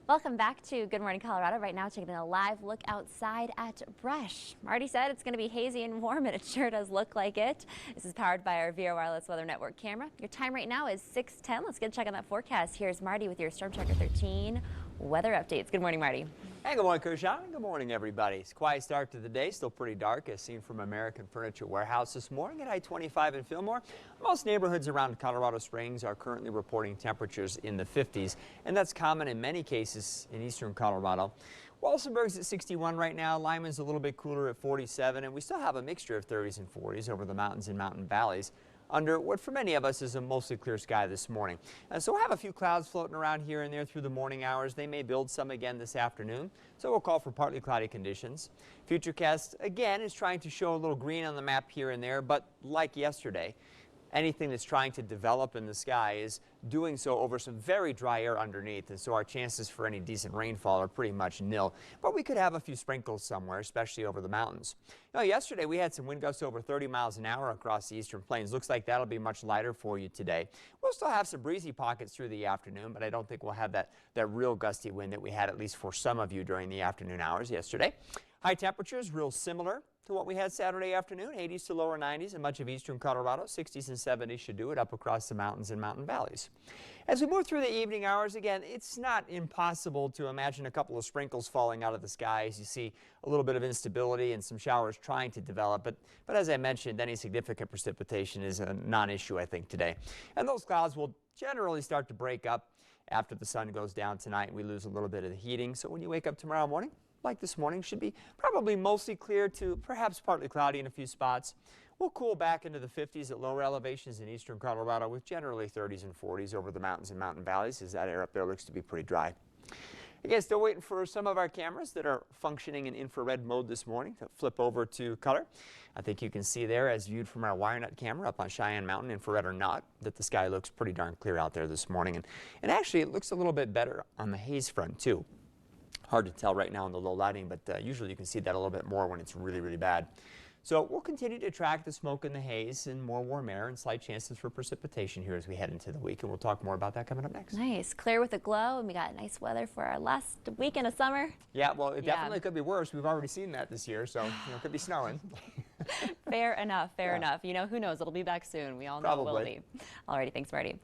Welcome back to Good Morning Colorado. Right now, taking a live look outside at brush. Marty said it's going to be hazy and warm, and it sure does look like it. This is powered by our VR Wireless Weather Network camera. Your time right now is 6:10. Let's get a check on that forecast. Here's Marty with your Storm Tracker 13 weather updates. Good morning, Marty. Hey, good morning, Kershaw. Good morning, everybody. It's a quiet start to the day. Still pretty dark, as seen from American Furniture Warehouse this morning at I-25 in Fillmore. Most neighborhoods around Colorado Springs are currently reporting temperatures in the 50s, and that's common in many cases in eastern Colorado. Walsenburg's at 61 right now. Lyman's a little bit cooler at 47, and we still have a mixture of 30s and 40s over the mountains and mountain valleys under what for many of us is a mostly clear sky this morning. And so we'll have a few clouds floating around here and there through the morning hours. They may build some again this afternoon, so we'll call for partly cloudy conditions. Futurecast again is trying to show a little green on the map here and there, but like yesterday, anything that's trying to develop in the sky is doing so over some very dry air underneath, and so our chances for any decent rainfall are pretty much nil. But we could have a few sprinkles somewhere, especially over the mountains. Now, yesterday we had some wind gusts over 30 miles an hour across the eastern plains. Looks like that'll be much lighter for you today. We'll still have some breezy pockets through the afternoon, but I don't think we'll have that real gusty wind that we had, at least for some of you, during the afternoon hours yesterday. High temperatures real similar to what we had Saturday afternoon, 80s to lower 90s in much of eastern Colorado. 60s and 70s should do it up across the mountains and mountain valleys. As we move through the evening hours, again, it's not impossible to imagine a couple of sprinkles falling out of the sky as you see a little bit of instability and some showers trying to develop. But as I mentioned, any significant precipitation is a non-issue, I think, today. And those clouds will generally start to break up after the sun goes down tonight and we lose a little bit of the heating. So when you wake up tomorrow morning, like this morning, should be probably mostly clear to perhaps partly cloudy in a few spots. We'll cool back into the 50s at lower elevations in eastern Colorado with generally 30s and 40s over the mountains and mountain valleys, as that air up there looks to be pretty dry. Again, still waiting for some of our cameras that are functioning in infrared mode this morning to flip over to color. I think you can see there, as viewed from our wire nut camera up on Cheyenne Mountain, infrared or not, that the sky looks pretty darn clear out there this morning. And actually, it looks a little bit better on the haze front, too. Hard to tell right now in the low lighting, but usually you can see that a little bit more when it's really, really bad. So we'll continue to track the smoke and the haze and more warm air and slight chances for precipitation here as we head into the week, and we'll talk more about that coming up next. Nice. Clear with a glow, and we got nice weather for our last weekend of summer. Yeah, well, it definitely could be worse. We've already seen that this year, so it could be snowing. Fair enough, fair enough. You know, who knows? It'll be back soon. We all know it will be. Alrighty, thanks, Marty.